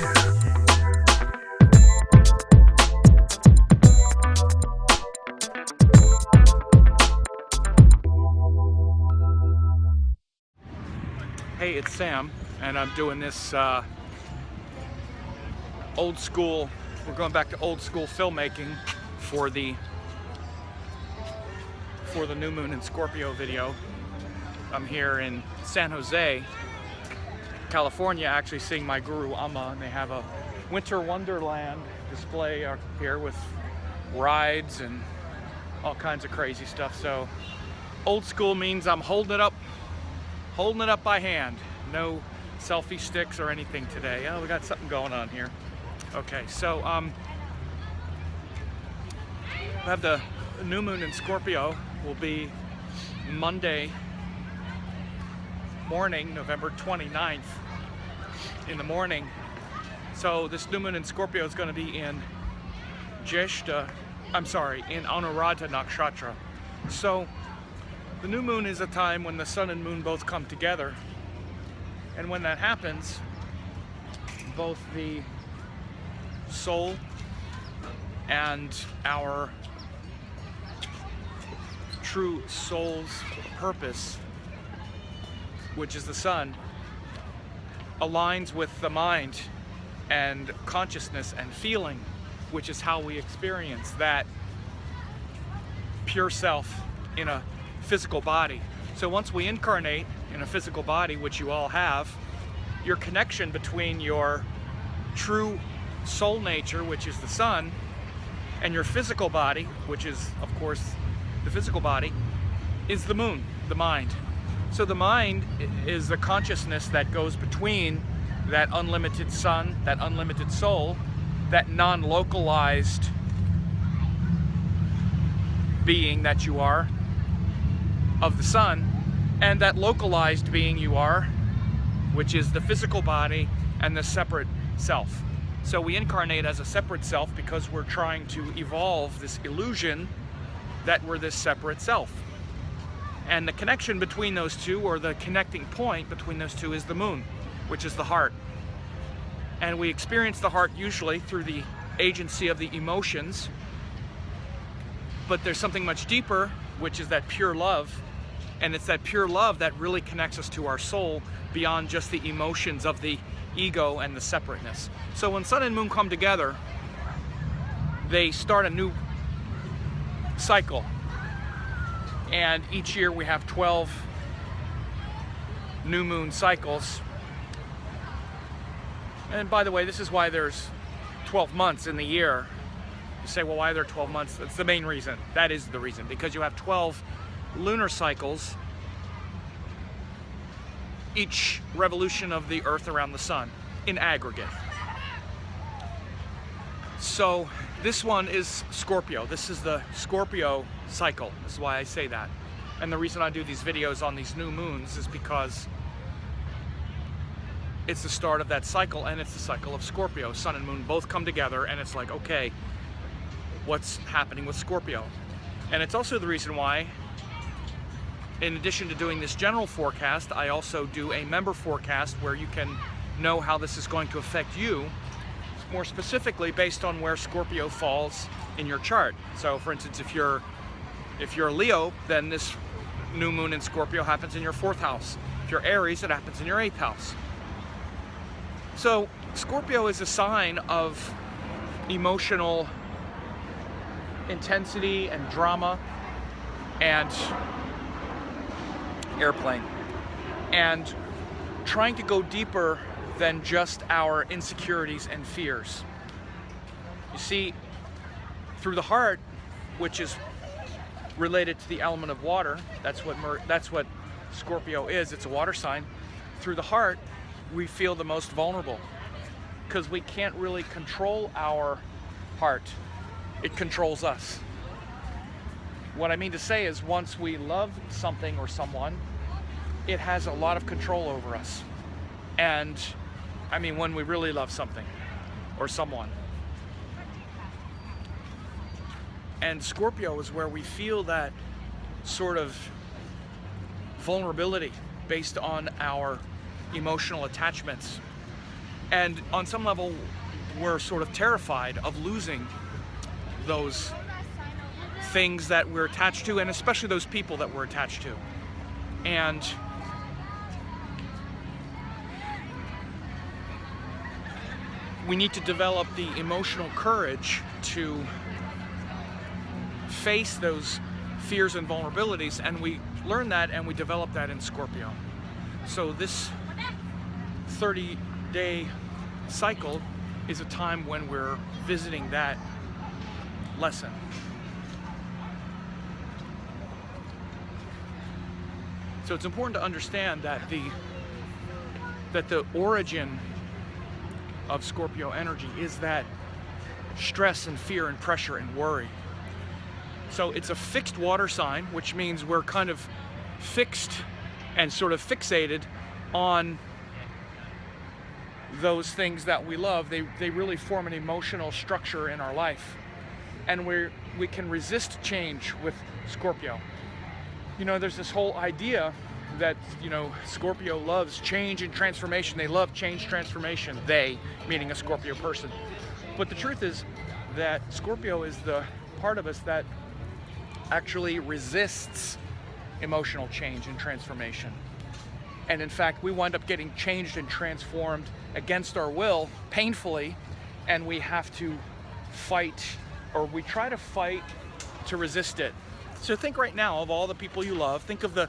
Hey, it's Sam, and I'm doing this old school, we're going back to old school filmmaking for the new moon in Scorpio video. I'm here in San Jose, California, actually seeing my guru Amma, and they have a winter wonderland display up here with rides and all kinds of crazy stuff. So old school means I'm holding it up by hand. No selfie sticks or anything today. Oh, we got something going on here. Okay, so we have the new moon in Scorpio will be Monday morning, November 29th in the morning. So this new moon in Scorpio is going to be in in Anuradha nakshatra. So the new moon is a time when the sun and moon both come together, and when that happens, both the soul and our true soul's purpose, which is the sun, aligns with the mind and consciousness and feeling, which is how we experience that pure self in a physical body. So once we incarnate in a physical body, which you all have, your connection between your true soul nature, which is the sun, and your physical body, which is of course the physical body, is the moon, the mind. So the mind is the consciousness that goes between that unlimited sun, that unlimited soul, that non-localized being that you are of the sun, and that localized being you are, which is the physical body and the separate self. So we incarnate as a separate self because we're trying to evolve this illusion that we're this separate self. And the connection between those two, or the connecting point between those two, is the moon, which is the heart. And we experience the heart usually through the agency of the emotions, but there's something much deeper, which is that pure love. And it's that pure love that really connects us to our soul beyond just the emotions of the ego and the separateness. So when sun and moon come together, they start a new cycle. And each year we have 12 new moon cycles. And by the way, this is why there's 12 months in the year. You say, well, why are there 12 months? That's the main reason. That is the reason, because you have 12 lunar cycles, each revolution of the Earth around the sun in aggregate. So this one is Scorpio. This is the Scorpio cycle. This is why I say that. And the reason I do these videos on these new moons is because it's the start of that cycle, and it's the cycle of Scorpio. Sun and moon both come together, and it's like, okay, what's happening with Scorpio? And it's also the reason why, in addition to doing this general forecast, I also do a member forecast where you can know how this is going to affect you, more specifically based on where Scorpio falls in your chart. So for instance, if you're a Leo, then this new moon in Scorpio happens in your 4th house. If you're Aries, it happens in your 8th house. So Scorpio is a sign of emotional intensity and drama and airplane, and trying to go deeper than just our insecurities and fears. You see, through the heart, which is related to the element of water, that's what Scorpio is. It's a water sign. Through the heart, we feel the most vulnerable because we can't really control our heart. It controls us. What I mean to say is, once we love something or someone, it has a lot of control over us. And I mean, when we really love something or someone. And Scorpio is where we feel that sort of vulnerability based on our emotional attachments. And on some level, we're sort of terrified of losing those things that we're attached to, and especially those people that we're attached to. And we need to develop the emotional courage to face those fears and vulnerabilities, and we learn that and we develop that in Scorpio. So this 30-day cycle is a time when we're visiting that lesson. So it's important to understand that the origin of Scorpio energy is that stress and fear and pressure and worry. So it's a fixed water sign, which means we're kind of fixed and sort of fixated on those things that we love. They really form an emotional structure in our life. And we can resist change with Scorpio. You know, there's this whole idea that, you know, Scorpio loves change and transformation. They love change, transformation. They, meaning a Scorpio person. But the truth is that Scorpio is the part of us that actually resists emotional change and transformation. And in fact, we wind up getting changed and transformed against our will, painfully, and we have to fight, or we try to fight to resist it. So think right now of all the people you love. Think of the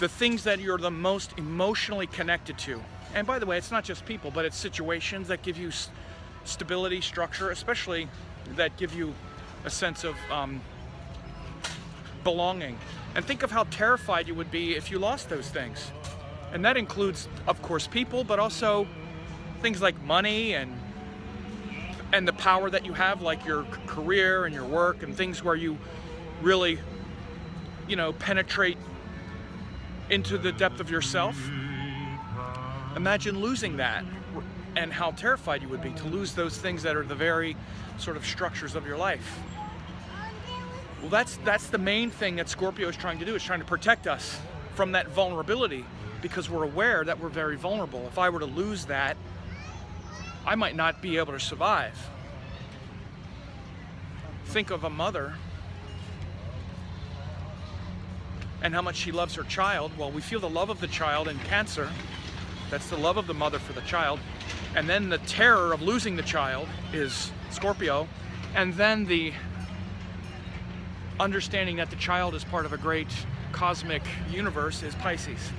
things that you're the most emotionally connected to. And by the way, it's not just people, but it's situations that give you stability, structure, especially that give you a sense of belonging. And think of how terrified you would be if you lost those things. And that includes, of course, people, but also things like money and the power that you have, like your career and your work, and things where you really, you know, penetrate into the depth of yourself. Imagine losing that, and how terrified you would be to lose those things that are the very sort of structures of your life. Well, that's the main thing that Scorpio is trying to do, is trying to protect us from that vulnerability, because we're aware that we're very vulnerable. If I were to lose that, I might not be able to survive. Think of a mother and how much she loves her child. Well, we feel the love of the child in Cancer. That's the love of the mother for the child. And then the terror of losing the child is Scorpio. And then the understanding that the child is part of a great cosmic universe is Pisces.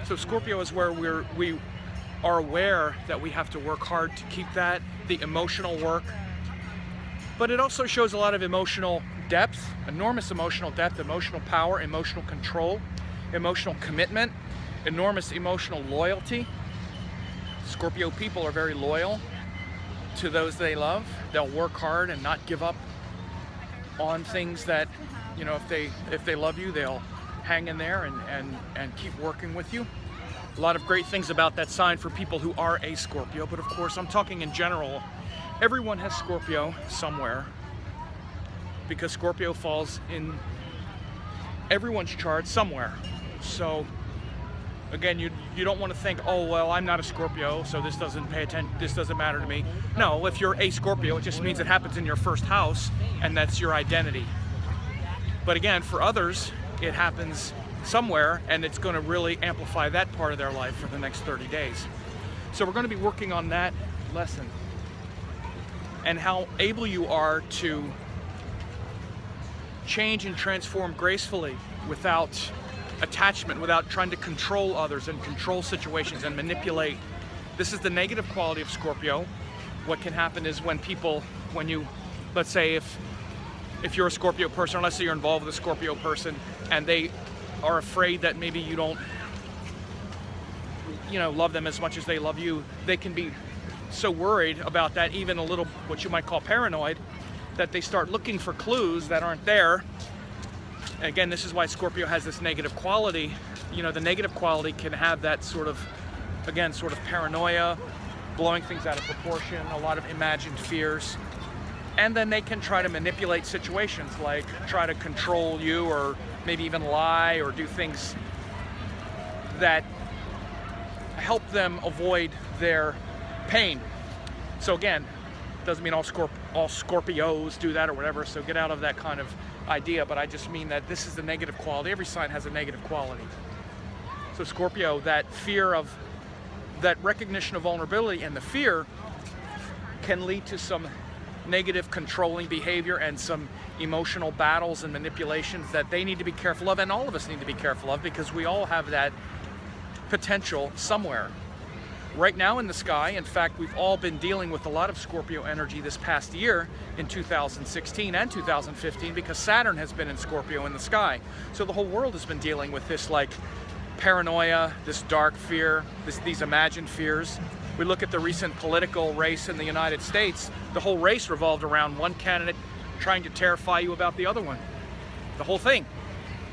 So Scorpio is where we are aware that we have to work hard to keep that, the emotional work. But it also shows a lot of emotional depth, enormous emotional depth, emotional power, emotional control, emotional commitment, enormous emotional loyalty. Scorpio people are very loyal to those they love. They'll work hard and not give up on things that, you know, if they love you, they'll hang in there and keep working with you. A lot of great things about that sign for people who are a Scorpio, but of course I'm talking in general. Everyone has Scorpio somewhere, because Scorpio falls in everyone's chart somewhere. So again, you don't want to think, oh well, I'm not a Scorpio, so this doesn't matter to me. No, if you're a Scorpio, it just means it happens in your first house, and that's your identity. But again, for others, it happens somewhere, and it's going to really amplify that part of their life for the next 30 days. So we're going to be working on that lesson, and how able you are to change and transform gracefully without attachment, without trying to control others and control situations and manipulate. This is the negative quality of Scorpio. What can happen is when you, let's say if you're a Scorpio person, or let's say you're involved with a Scorpio person, and they are afraid that maybe you don't, you know, love them as much as they love you, they can be so worried about that, even a little, what you might call paranoid, that they start looking for clues that aren't there. And again, this is why Scorpio has this negative quality. You know, the negative quality can have that sort of, again, sort of paranoia, blowing things out of proportion, a lot of imagined fears. And then they can try to manipulate situations, like try to control you, or maybe even lie or do things that help them avoid their pain. So again, doesn't mean all Scorpios do that or whatever, so get out of that kind of idea, but I just mean that this is the negative quality. Every sign has a negative quality. So Scorpio, that fear of, that recognition of vulnerability and the fear can lead to some negative controlling behavior and some emotional battles and manipulations that they need to be careful of, and all of us need to be careful of, because we all have that potential somewhere. Right now in the sky, in fact, we've all been dealing with a lot of Scorpio energy this past year in 2016 and 2015, because Saturn has been in Scorpio in the sky. So the whole world has been dealing with this like paranoia, this dark fear, these imagined fears. We look at the recent political race in the United States, the whole race revolved around one candidate trying to terrify you about the other one. The whole thing.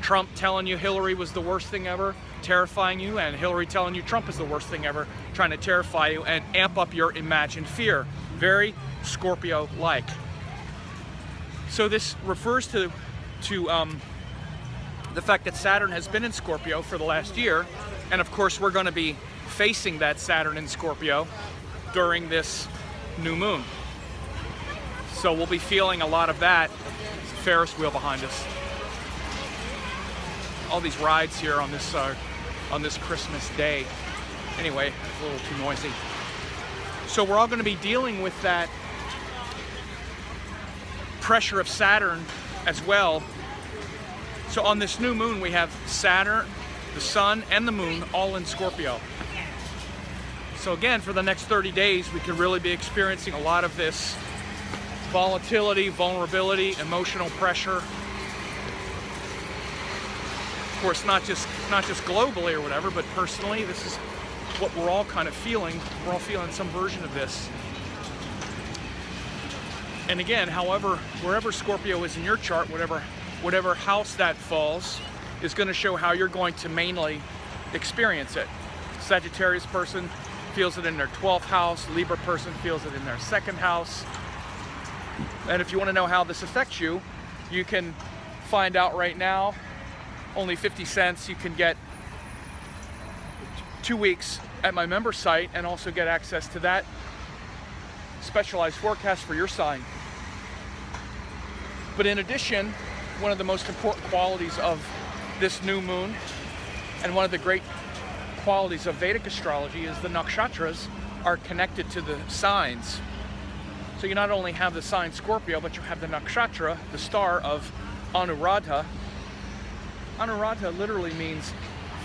Trump telling you Hillary was the worst thing ever, terrifying you, and Hillary telling you Trump is the worst thing ever, trying to terrify you and amp up your imagined fear. Very Scorpio-like. So this refers to the fact that Saturn has been in Scorpio for the last year, and of course we're going to be facing that Saturn in Scorpio during this new moon. So we'll be feeling a lot of that. There's a Ferris wheel behind us. All these rides here on this Christmas day. Anyway, it's a little too noisy. So we're all going to be dealing with that pressure of Saturn as well. So on this new moon we have Saturn, the Sun, and the Moon all in Scorpio. So again, for the next 30 days we could really be experiencing a lot of this volatility, vulnerability, emotional pressure. Of course, not just globally or whatever, but personally, this is what we're all kind of feeling. We're all feeling some version of this. And again, however, wherever Scorpio is in your chart, whatever house that falls, is going to show how you're going to mainly experience it. Sagittarius person feels it in their 12th house. Libra person feels it in their 2nd house. And if you want to know how this affects you, you can find out right now. Only 50 cents. You can get 2 weeks at my member site and also get access to that specialized forecast for your sign. But in addition, one of the most important qualities of this new moon, and one of the great qualities of Vedic astrology, is the nakshatras are connected to the signs. So you not only have the sign Scorpio, but you have the nakshatra, the star of Anuradha. Anuradha literally means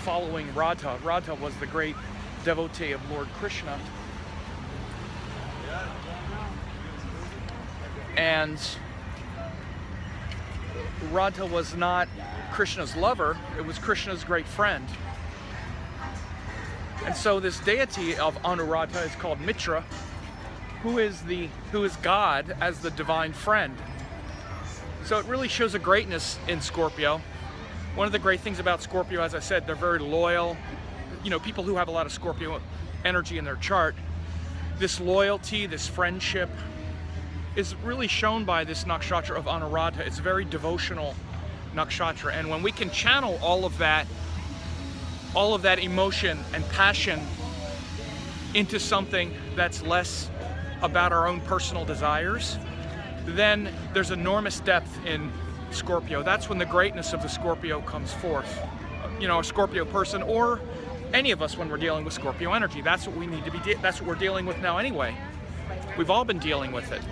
following Radha. Radha was the great devotee of Lord Krishna. And Radha was not Krishna's lover, it was Krishna's great friend. And so this deity of Anuradha is called Mitra, who is God as the divine friend. So it really shows a greatness in Scorpio. One of the great things about Scorpio, as I said, they're very loyal. You know, people who have a lot of Scorpio energy in their chart, this loyalty, this friendship is really shown by this nakshatra of Anuradha. It's a very devotional nakshatra, and when we can channel all of that emotion and passion into something that's less about our own personal desires, then there's enormous depth in Scorpio. That's when the greatness of the Scorpio comes forth. You know, a Scorpio person, or any of us when we're dealing with Scorpio energy, that's what we need to be, that's what we're dealing with now anyway. We've all been dealing with it.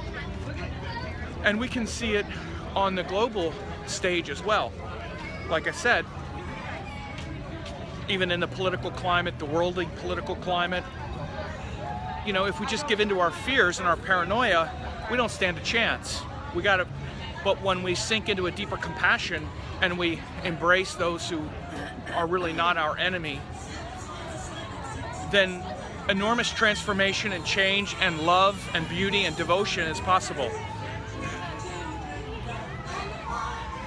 And we can see it on the global stage as well. Like I said, even in the political climate, the worldly political climate, you know, if we just give in to our fears and our paranoia, we don't stand a chance. But when we sink into a deeper compassion and we embrace those who are really not our enemy, then enormous transformation and change and love and beauty and devotion is possible.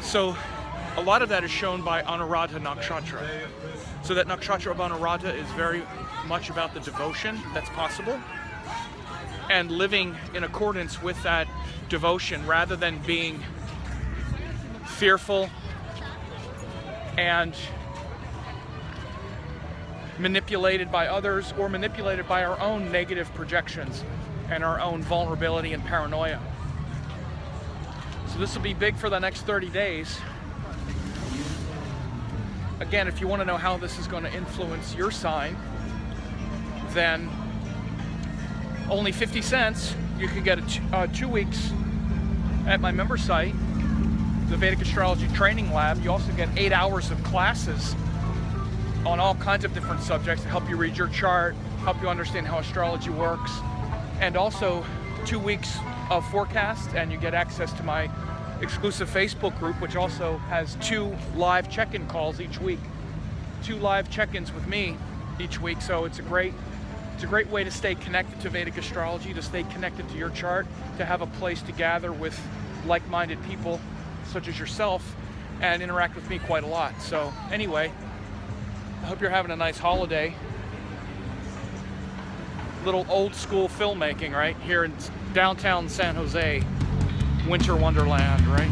So a lot of that is shown by Anuradha nakshatra. So that nakshatra of Anuradha is very much about the devotion that's possible and living in accordance with that devotion rather than being fearful and manipulated by others or manipulated by our own negative projections and our own vulnerability and paranoia. So this will be big for the next 30 days. Again, if you want to know how this is going to influence your sign, then only 50 cents, you can get 2 weeks at my member site, the Vedic Astrology Training Lab. You also get 8 hours of classes on all kinds of different subjects to help you read your chart, help you understand how astrology works, and also 2 weeks of forecast, and you get access to my exclusive Facebook group, which also has 2 live check-in calls each week. 2 live check-ins with me each week, so it's a great way to stay connected to Vedic astrology, to stay connected to your chart, to have a place to gather with like-minded people such as yourself and interact with me quite a lot. So anyway, I hope you're having a nice holiday. Little old school filmmaking right here in downtown San Jose, winter wonderland, right?